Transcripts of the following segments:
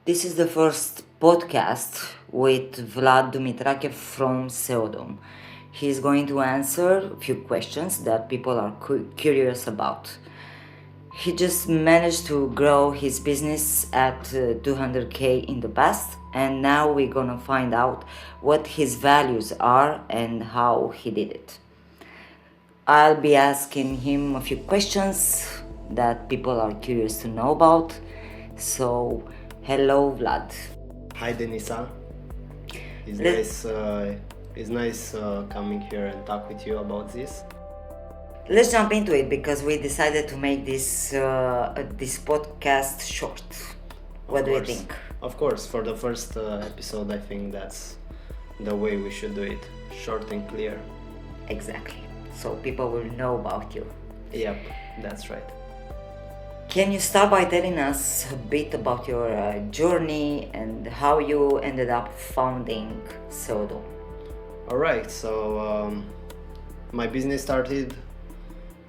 This is the first podcast with Vlad Dumitrache from SEODUM. He's going to answer a few questions that people are curious about. He just managed to grow his business at 200k in the past, and now we're gonna find out what his values are and how he did it. I'll be asking him a few questions that people are curious to know about. So, hello Vlad. Hi Denisa. It's nice coming here and talk with you about this. Let's jump into it because we decided to make this podcast short. What do you think? Of course, for the first episode, I think that's the way we should do it, short and clear. Exactly. So people will know about you. Yep, that's right. Can you start by telling us a bit about your journey and how you ended up founding SEODUM? Alright, so my business started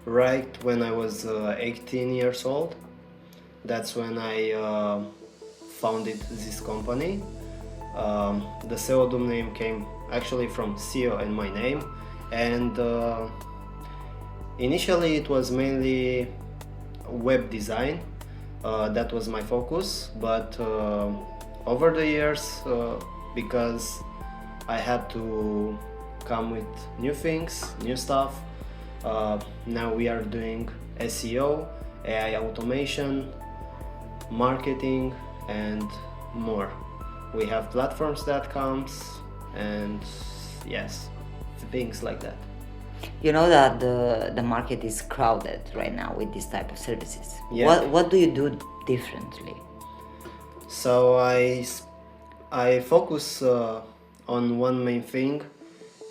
right when I was 18 years old. That's when I founded this company. The SEODUM name came actually from SEO and my name, and initially it was mainly web design. That was my focus, but over the years, because I had to come with new things, new stuff, now we are doing SEO, AI automation, marketing, and more. We have platforms.coms and yes, things like that. You know that the market is crowded right now with this type of services. Yeah. What do you do differently? So I focus on one main thing,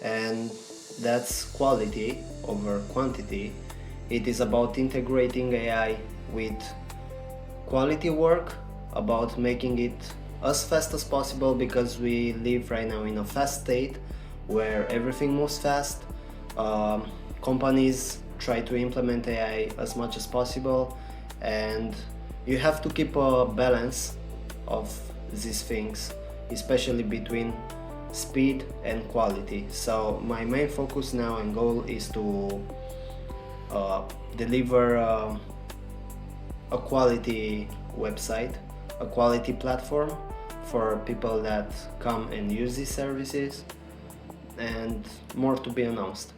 and that's quality over quantity. It is about integrating AI with quality work, about making it as fast as possible, because we live right now in a fast state where everything moves fast. Companies try to implement AI as much as possible, and you have to keep a balance of these things, especially between speed and quality. So my main focus now and goal is to deliver a quality website, a quality platform for people that come and use these services, and more to be announced.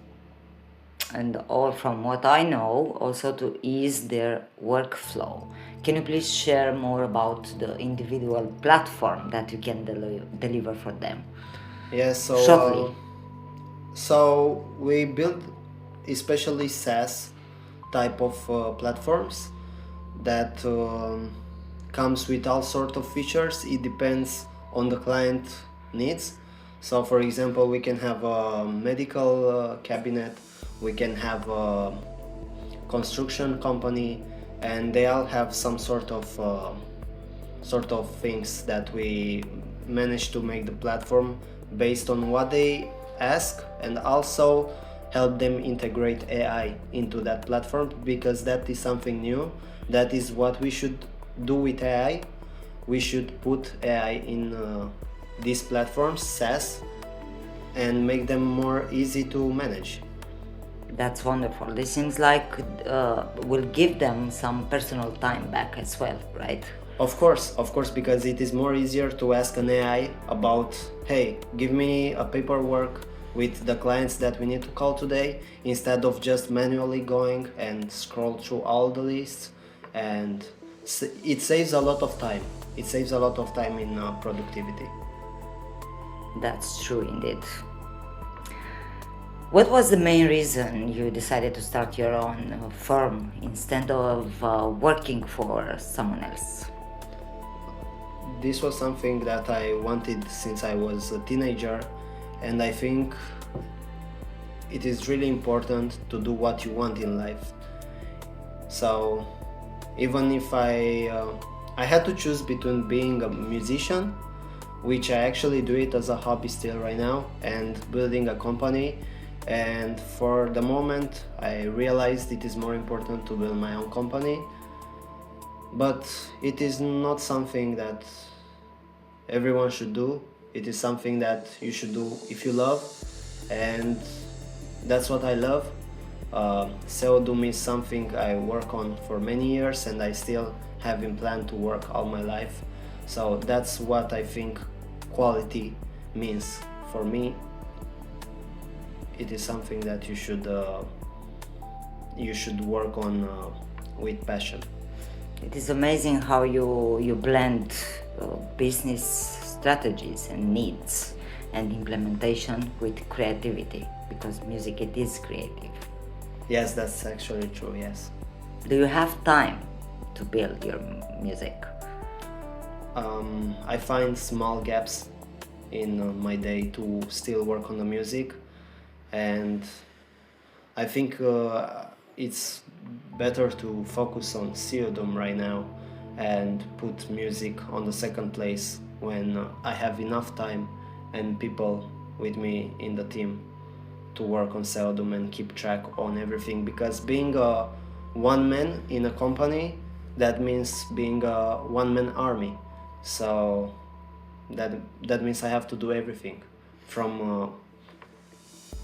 And all from what I know, also to ease their workflow. Can you please share more about the individual platform that you can deliver for them? Yeah, so Shortly. So we build especially SaaS type of platforms that comes with all sort of features. It depends on the client needs. So for example, we can have a medical cabinet, we can have a construction company, and they all have some sort of things that we manage to make the platform based on what they ask, and also help them integrate AI into that platform, because that is something new. That is what we should do with AI. We should put AI in these platforms, SaaS, and make them more easy to manage. That's wonderful. This seems like will give them some personal time back as well, right? Of course, because it is more easier to ask an AI about, hey, give me a paperwork with the clients that we need to call today, instead of just manually going and scroll through all the lists. And it saves a lot of time. It saves a lot of time in productivity. That's true indeed. What was the main reason you decided to start your own firm instead of working for someone else? This was something that I wanted since I was a teenager, and I think it is really important to do what you want in life. So even if I had to choose between being a musician, which I actually do it as a hobby still right now, and building a company, and for the moment I realized it is more important to build my own company. But it is not something that everyone should do. It is something that you should do if you love, and that's what I love. SEODUM is something I work on for many years, and I still have in plan to work all my life. So that's what I think quality means for me. It is something that you should work on with passion. It is amazing how you blend business strategies and needs and implementation with creativity, because music, it is creative. Yes, that's actually true, yes. Do you have time to build your music? I find small gaps in my day to still work on the music, and I think it's better to focus on SEODUM right now and put music on the second place when I have enough time and people with me in the team to work on SEODUM and keep track on everything, because being a one man in a company, that means being a one-man army. So that means I have to do everything from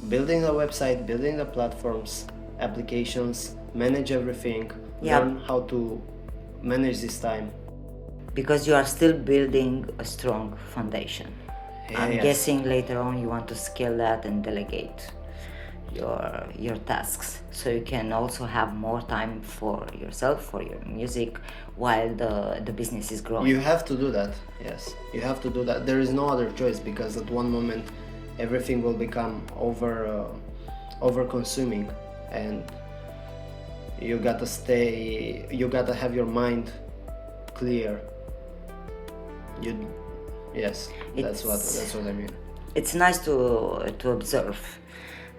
building the website, building the platforms, applications, manage everything, learn how to manage this time. Because you are still building a strong foundation. I'm guessing later on you want to scale that and delegate your tasks, so you can also have more time for yourself, for your music, while the business is growing. You have to do that, yes. You have to do that. There is no other choice, because at one moment everything will become over consuming, and you gotta have your mind clear. That's what I mean. It's nice to observe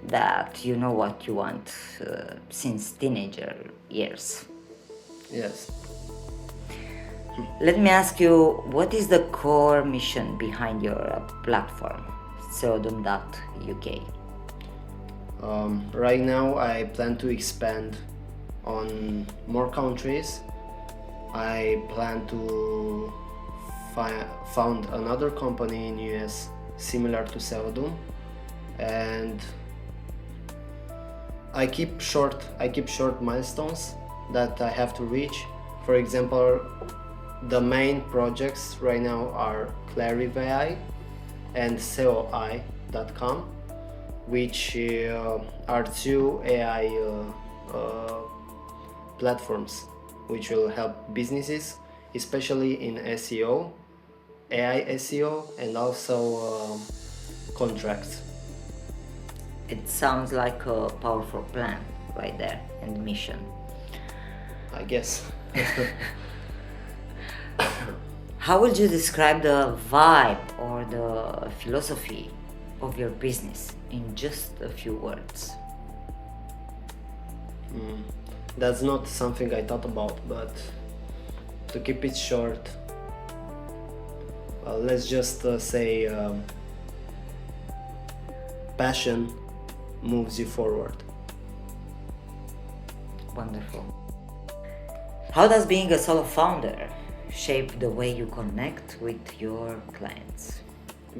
that you know what you want since teenager years. Yes. Let me ask you, what is the core mission behind your platform, SEODUM.uk? Right now I plan to expand on more countries. I plan to found another company in US similar to SEODUM, and I keep short milestones that I have to reach. For example, the main projects right now are Clarivai and SEOI.com, which are two AI platforms which will help businesses, especially in SEO, AI SEO, and also contracts. It sounds like a powerful plan right there, and mission. I guess. How would you describe the vibe or the philosophy of your business in just a few words? That's not something I thought about, but to keep it short, let's just say passion moves you forward. Wonderful. How does being a solo founder shape the way you connect with your clients?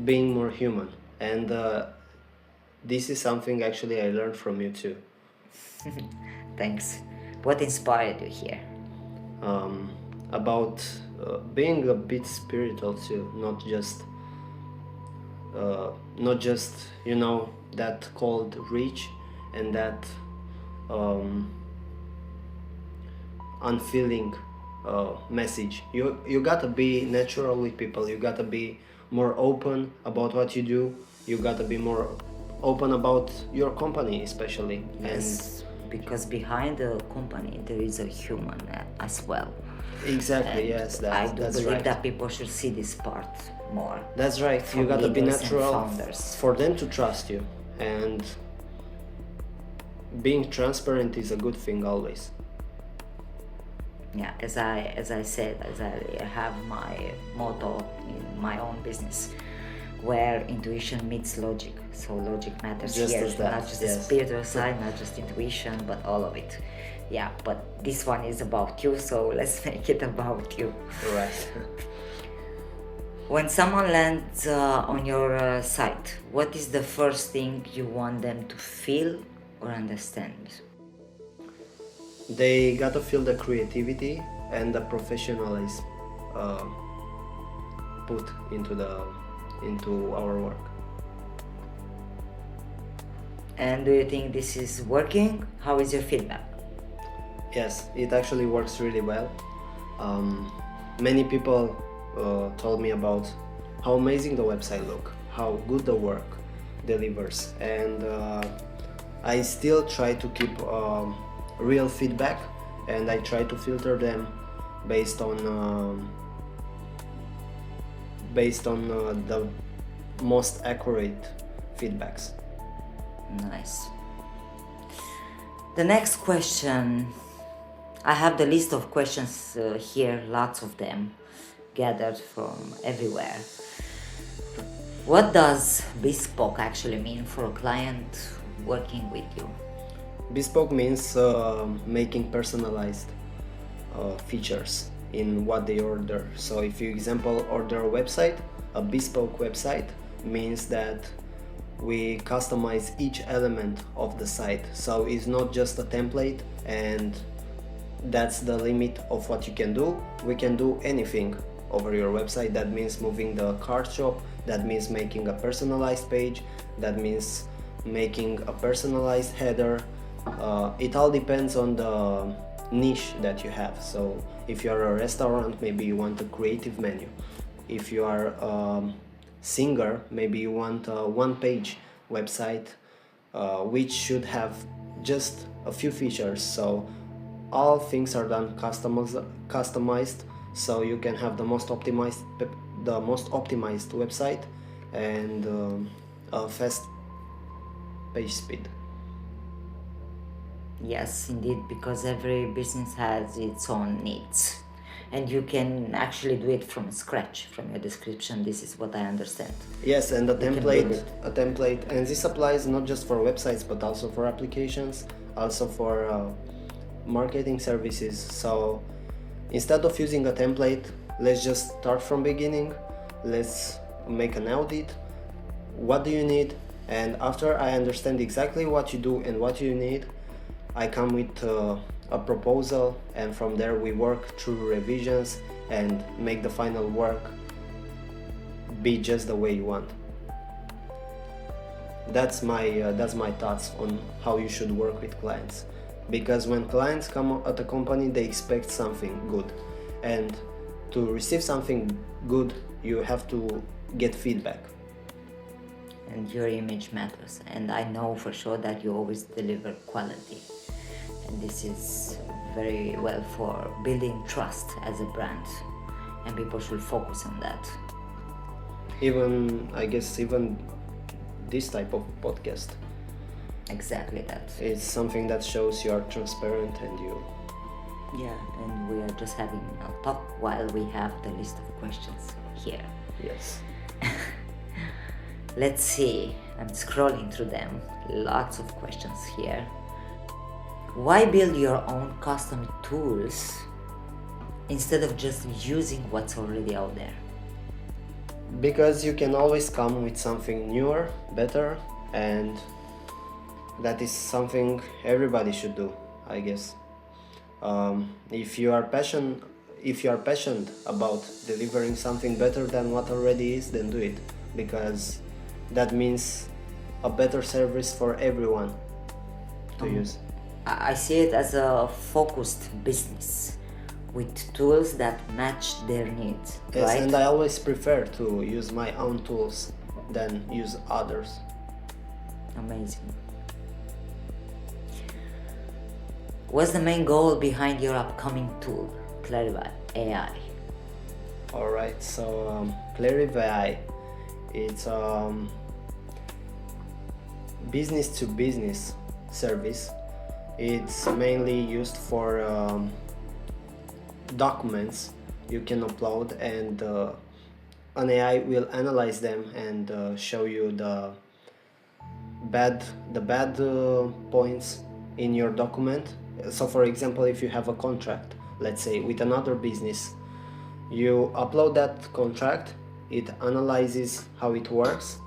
Being more human, and this is something actually I learned from you too. Thanks. What inspired you here? About being a bit spiritual too, not just that cold reach and that unfeeling message. You gotta be natural with people. You gotta be more open about what you do. You gotta be more open about your company, especially. Yes, because behind the company there is a human as well. Exactly. And yes, I do that's believe right. that people should see this part more. That's right. You from gotta be leaders and natural founders. for them to trust you, and being transparent is a good thing always. Yeah, as I have my motto in my own business, where intuition meets logic. So logic matters Just here, as that, not just yes. the spiritual side, not just intuition, but all of it. Yeah, but this one is about you, so let's make it about you. Right. When someone lands on your site, what is the first thing you want them to feel or understand? They gotta feel the creativity and the professionalism uh, put into our work. And do you think this is working? How is your feedback? Yes, it actually works really well. Many people told me about how amazing the website look, how good the work delivers, and I still try to keep real feedback, and I try to filter them based on the most accurate feedbacks. Nice. The next question, I have the list of questions here, lots of them gathered from everywhere. What does bespoke actually mean for a client working with you? Bespoke means making personalized features in what they order. So if you example order a website, a bespoke website means that we customize each element of the site. So it's not just a template and that's the limit of what you can do. We can do anything over your website. That means moving the cart shop, that means making a personalized page, that means making a personalized header. It all depends on the niche that you have. So if you are a restaurant, maybe you want a creative menu. If you are a singer, maybe you want a one-page website which should have just a few features. So all things are done customized, so you can have the most optimized website and a fast page speed. Yes, indeed, because every business has its own needs. And you can actually do it from scratch, from your description. This is what I understand. Yes, and You can build a template, and this applies not just for websites but also for applications, also for marketing services. So instead of using a template, let's just start from beginning. Let's make an audit. What do you need? And after I understand exactly what you do and what you need, I come with a proposal, and from there we work through revisions and make the final work be just the way you want. That's my thoughts on how you should work with clients. Because when clients come at a company, they expect something good, and to receive something good, you have to get feedback. and your image matters. And I know for sure that you always deliver quality. And this is very well for building trust as a brand. And people should focus on that. Even this type of podcast, Exactly that. it's something that shows you are transparent and you. Yeah, and we are just having a talk while we have the list of questions here. Yes. Let's see, I'm scrolling through them. Lots of questions here. Why build your own custom tools instead of just using what's already out there? Because you can always come with something newer, better, and that is something everybody should do, I guess. If you are passionate about delivering something better than what already is, then do it, because that means a better service for everyone to use. I see it as a focused business with tools that match their needs, Yes, right? and I always prefer to use my own tools than use others. Amazing. What's the main goal behind your upcoming tool, Clarify AI? Alright, so Clarify, it's business to business service. It's mainly used for documents you can upload, and an AI will analyze them and show you the bad points in your document. So for example, if you have a contract, let's say with another business, you upload that contract it analyzes how it works,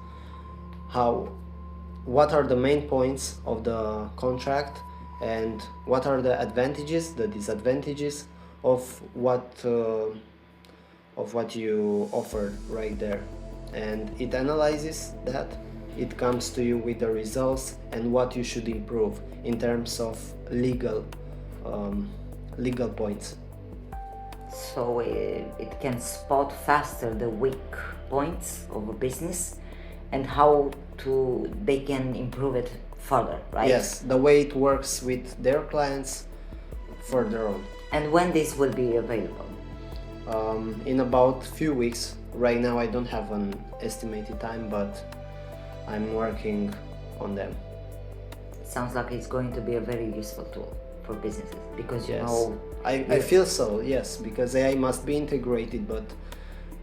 what are the main points of the contract, and what are the advantages, the disadvantages of what you offered right there. And it analyzes that, it comes to you with the results and what you should improve in terms of legal points. So it can spot faster the weak points of a business and how they can improve it further, right? Yes, the way it works with their clients further on. And when this will be available? In about few weeks. Right now I don't have an estimated time, but I'm working on them. It sounds like it's going to be a very useful tool for businesses, because I feel so, yes, because AI must be integrated, but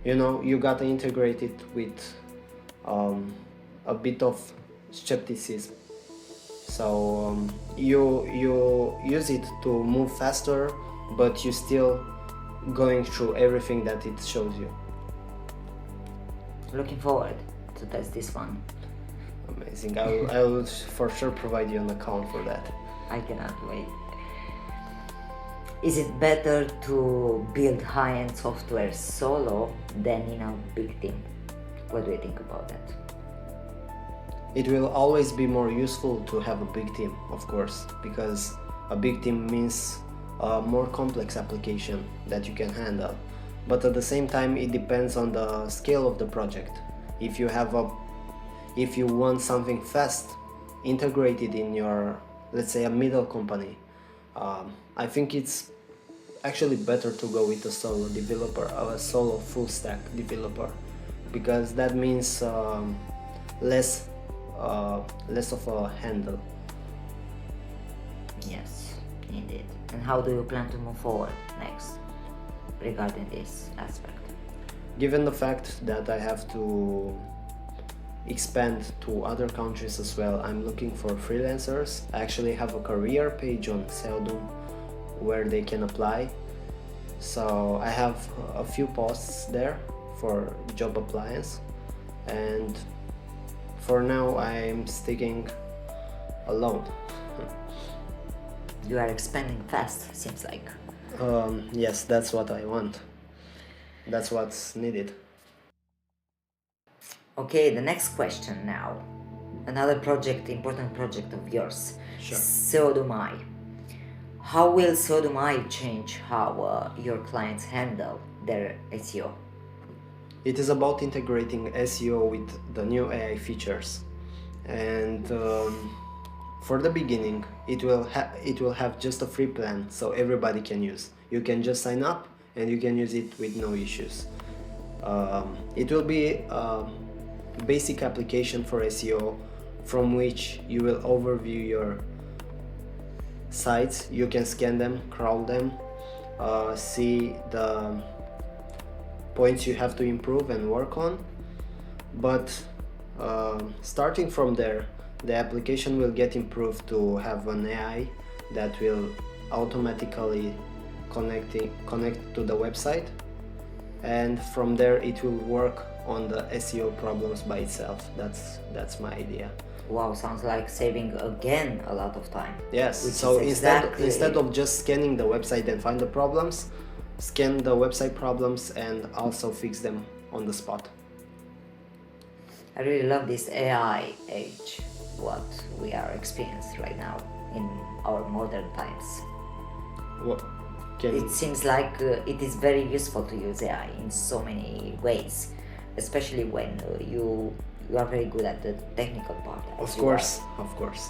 you gotta integrate it with a bit of skepticism. So you use it to move faster, but you still going through everything that it shows you. Looking forward to test this one. Amazing. I will for sure provide you an account for that. I cannot wait. Is it better to build high-end software solo than in a big team? What do you think about that? It will always be more useful to have a big team, of course, because a big team means a more complex application that you can handle. But at the same time, it depends on the scale of the project. If you want something fast integrated in your, let's say, a middle company, I think it's actually better to go with a solo developer, a solo full stack developer, because that means less of a handle. Yes, indeed. And how do you plan to move forward next regarding this aspect? Given the fact that I have to expand to other countries as well, I'm looking for freelancers. I actually have a career page on SEODUM where they can apply. So I have a few posts there for job appliance, and for now I'm sticking alone. You are expanding fast, seems like. Yes, that's what I want. That's what's needed. Okay, the next question now. Another important project of yours. Sure. SEODUM. How will SEODUM change how your clients handle their SEO? It is about integrating SEO with the new AI features, and for the beginning, it will have just a free plan, so everybody can use. You can just sign up and you can use it with no issues. It will be a basic application for SEO from which you will overview your sites. You can scan them, crawl them, see the points you have to improve and work on. But starting from there, the application will get improved to have an AI that will automatically connect to the website, and from there it will work on the SEO problems by itself. That's my idea. Wow, sounds like saving again a lot of time. Yes, Which so is instead of just scanning the website and find the problems, scan the website problems and also fix them on the spot. I really love this AI age, what we are experiencing right now in our modern times. It seems like it is very useful to use AI in so many ways, especially when you are very good at the technical part. Of course.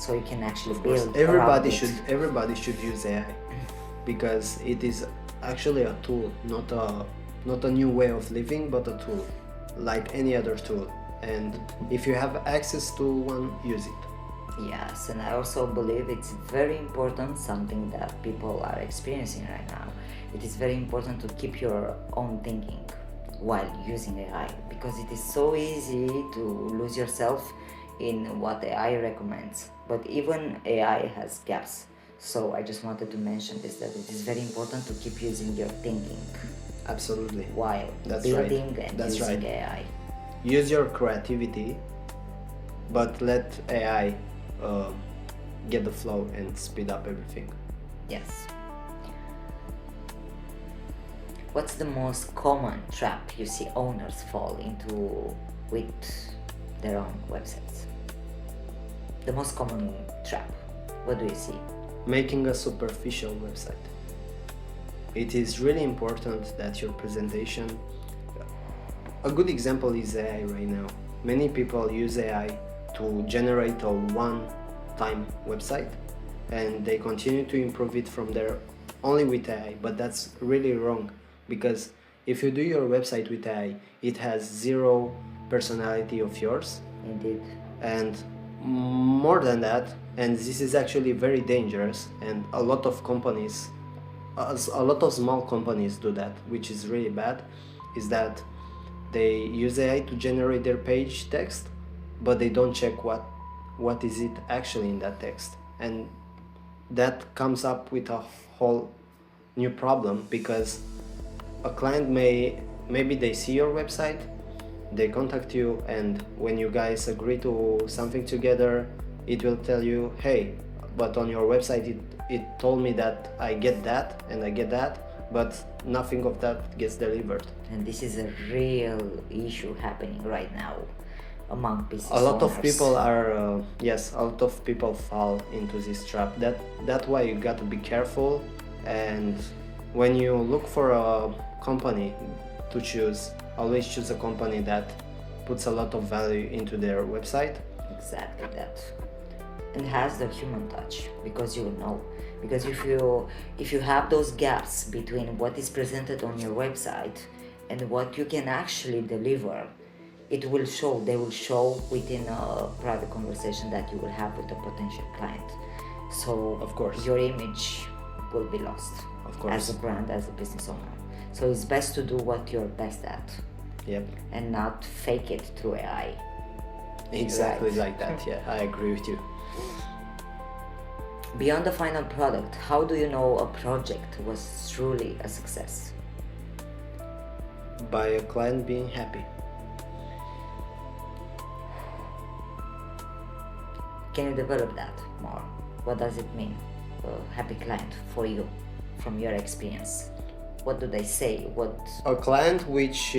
So you can actually build. Everybody should use AI because it is actually a tool, not a new way of living, but a tool, like any other tool. And if you have access to one, use it. Yes, and I also believe it's very important, something that people are experiencing right now. It is very important to keep your own thinking while using AI, because it is so easy to lose yourself in what AI recommends. But even AI has gaps. So I just wanted to mention this, that it is very important to keep using your thinking. Absolutely. while That's building right. and That's using right. AI. Use your creativity, but let AI get the flow and speed up everything. Yes. What's the most common trap you see owners fall into with their own websites? The most common trap. What do you see? Making a superficial website. It is really important that your presentation. A good example is AI right now. Many people use AI to generate a one-time website, and they continue to improve it from there only with AI, but that's really wrong, because if you do your website with AI, it has zero personality of yours, Indeed. and more than that, and this is actually very dangerous, and a lot of companies, a lot of small companies do that, which is really bad, is that they use AI to generate their page text, but they don't check what is it actually in that text, and that comes up with a whole new problem, because a client maybe they see your website, they contact you, and when you guys agree to something together, it will tell you, hey, but on your website it told me that I get that and I get that, but nothing of that gets delivered. And this is a real issue happening right now among business A lot of owners. people are a lot of people fall into this trap. That's why you got to be careful, and when you look for a company to choose, always choose a company that puts a lot of value into their website. Exactly that. And has the human touch, because you will know. Because if you have those gaps between what is presented on your website and what you can actually deliver, it will show. They will show within a private conversation that you will have with a potential client. So Of course. your image will be lost. Of course. As a brand, as a business owner. So it's best to do what you're best at Yep. and not fake it through AI. Exactly Right. like that. Yeah, I agree with you. Beyond the final product, how do you know a project was truly a success? By a client being happy. Can you develop that more? What does it mean, a happy client for you, from your experience? What do they say? A client which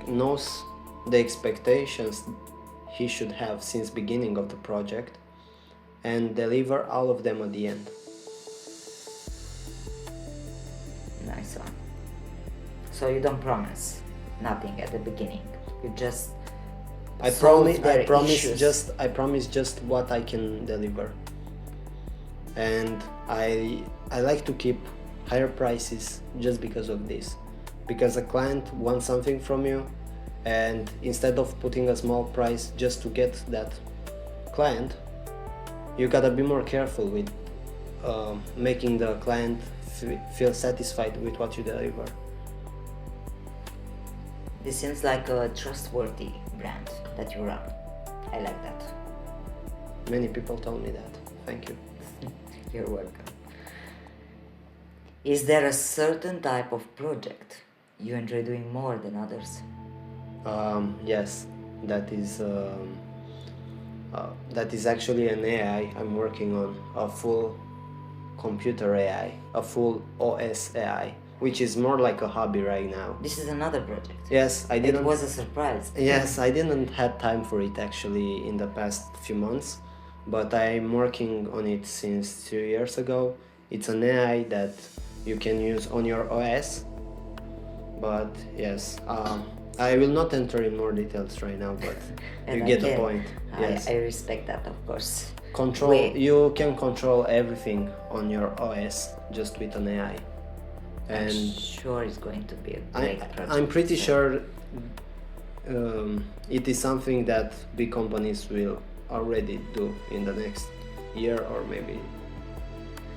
knows the expectations he should have since beginning of the project and deliver all of them at the end. Nice one. So you don't promise nothing at the beginning. You just I solve their promise issues. just what I can deliver. And I like to keep higher prices just because of this. Because a client wants something from you, and instead of putting a small price just to get that client, you gotta be more careful with making the client feel satisfied with what you deliver. This seems like a trustworthy brand that you run. I like that. Many people told me that. Thank you. You're welcome. Is there a certain type of project you enjoy doing more than others? Yes, that is actually an AI I'm working on, a full computer AI, a full OS AI, which is more like a hobby right now. This is another project. Yes, I didn't. It was a surprise. Yes, I didn't have time for it actually in the past few months, but I'm working on it since 2 years ago. It's an AI that you can use on your OS, but yes, I will not enter in more details right now, but you get the point. Yes. I respect that, of course. You can control everything on your OS just with an AI. I'm And sure it's going to be a great project. I'm pretty sure it is something that big companies will already do in the next year or maybe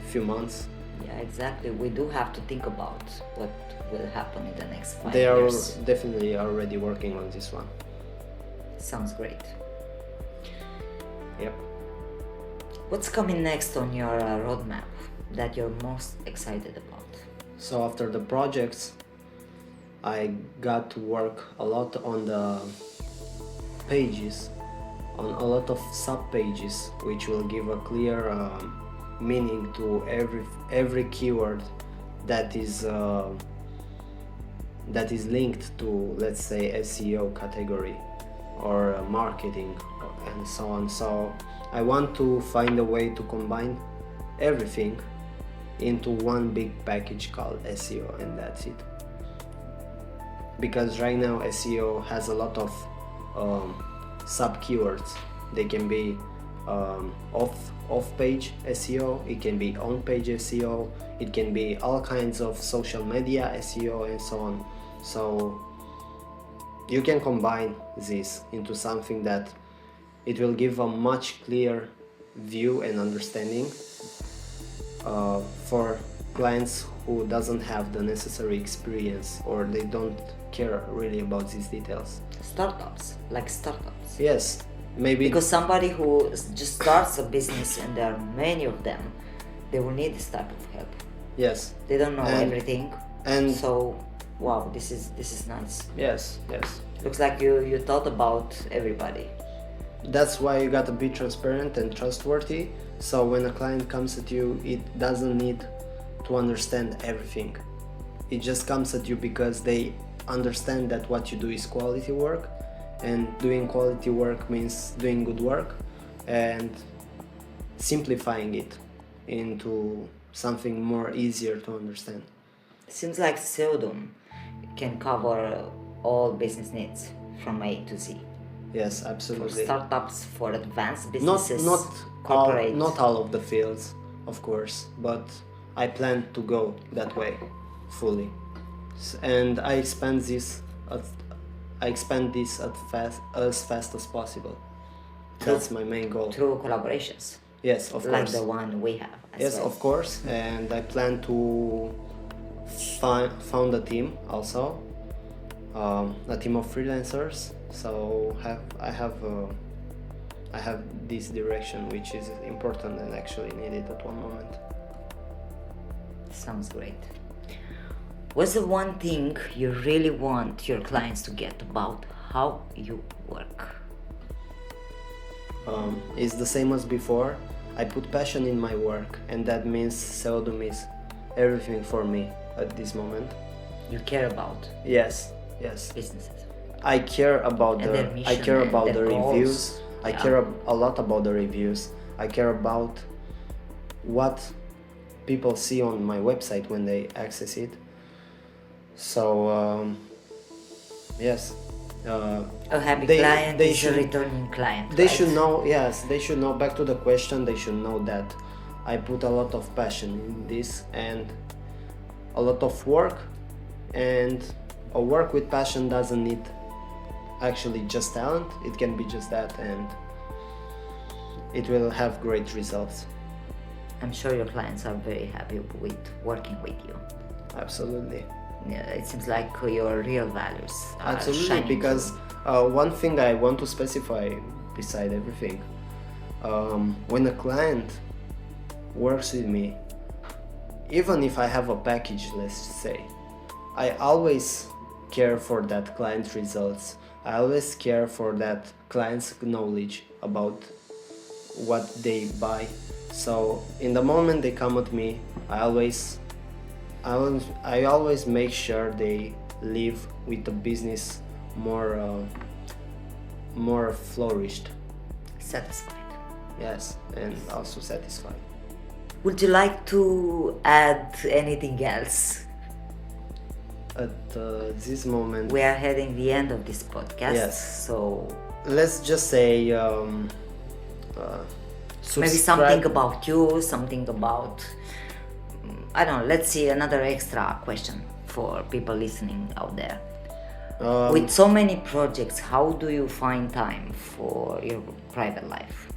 few months. Yeah, exactly. We do have to think about what will happen in the next 5 They are years. definitely already working on this one. Sounds great. Yep. What's coming next on your roadmap that you're most excited about? So after the projects, I got to work a lot on the pages, on a lot of sub pages, which will give a clear meaning to every keyword that is linked to, let's say, SEO category or marketing and so on. So I want to find a way to combine everything into one big package called SEO, and that's it. Because right now SEO has a lot of sub keywords. They can be off page SEO, it can be on page SEO, it can be all kinds of social media SEO and so on. So you can combine this into something that it will give a much clearer view and understanding for clients who doesn't have the necessary experience, or they don't care really about these details. Startups. Yes, maybe Because somebody who just starts a business, and there are many of them, they will need this type of help. yes, They don't know And- everything, and so wow, this is nice. yes. Looks like you thought about everybody. That's why you gotta be transparent and trustworthy. So when a client comes at you, it doesn't need to understand everything. It just comes at you because they understand that what you do is quality work, and doing quality work means doing good work and simplifying it into something more easier to understand. Seems like SEODUM can cover all business needs from A to Z. Yes, For absolutely. startups, for advanced Not businesses, not corporate. not all of the fields, of course, but I plan to go that way fully, and I expand this as fast as possible. That's my main goal. through collaborations, Yes, of like course. the one we have as Yes, well. of course, and I plan to found a team also, a team of freelancers. So I have this direction, which is important and actually needed at one moment. Sounds great. What's the one thing you really want your clients to get about how you work? It's the same as before. I put passion in my work, and that means SEODUM is everything for me at this moment. You care about Yes. businesses. I care about And their I mission care and about their the goals. reviews. I Yeah. care a lot about the reviews. I care about what people see on my website when they access it. So yes, A happy They- client they is should- a returning client. they right? should know. Yes, they should know. Back to the question, they should know that I put a lot of passion in this and a lot of work. And a work with passion doesn't need actually just talent. It can be just that, and it will have great results. I'm sure your clients are very happy with working with you. Absolutely. Yeah, it seems like your real values are Absolutely, shining because through. one thing I want to specify beside everything, when a client works with me, even if I have a package, let's say, I always care for that client results. I always care for that client's knowledge about what they buy. So in the moment they come at me, I always make sure they leave with the business more flourished. Satisfied. Yes, and also satisfied. Would you like to add anything else? At this moment, We are heading the end of this podcast. Yes. So let's just say maybe something about you, something about I don't know. Let's see another extra question for people listening out there. With so many projects, how do you find time for your private life?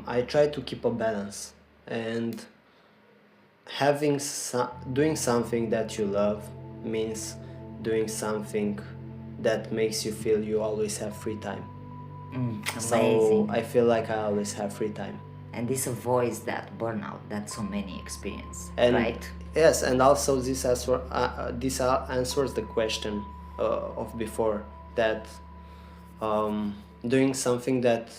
I try to keep a balance, and doing something that you love means doing something that makes you feel you always have free time. So Amazing. I feel like I always have free time. And this avoids that burnout that so many experience, And right? Yes, and also this answers the question of before, that um, doing something that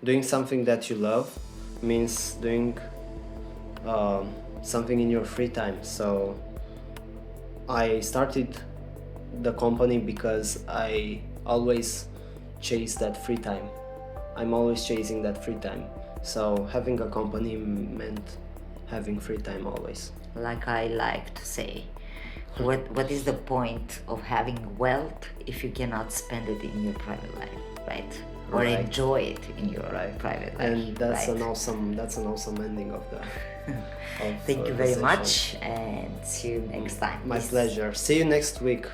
you love means doing something in your free time. So I started the company because I always chase that free time. I'm always chasing that free time. So having a company meant having free time always. Like I like to say, what is the point of having wealth if you cannot spend it in your private life, right? Or Right. enjoy it in your private life. And that's right? an awesome ending of the Thank you the very session. much, and see you next time. My Peace. pleasure. See you next week.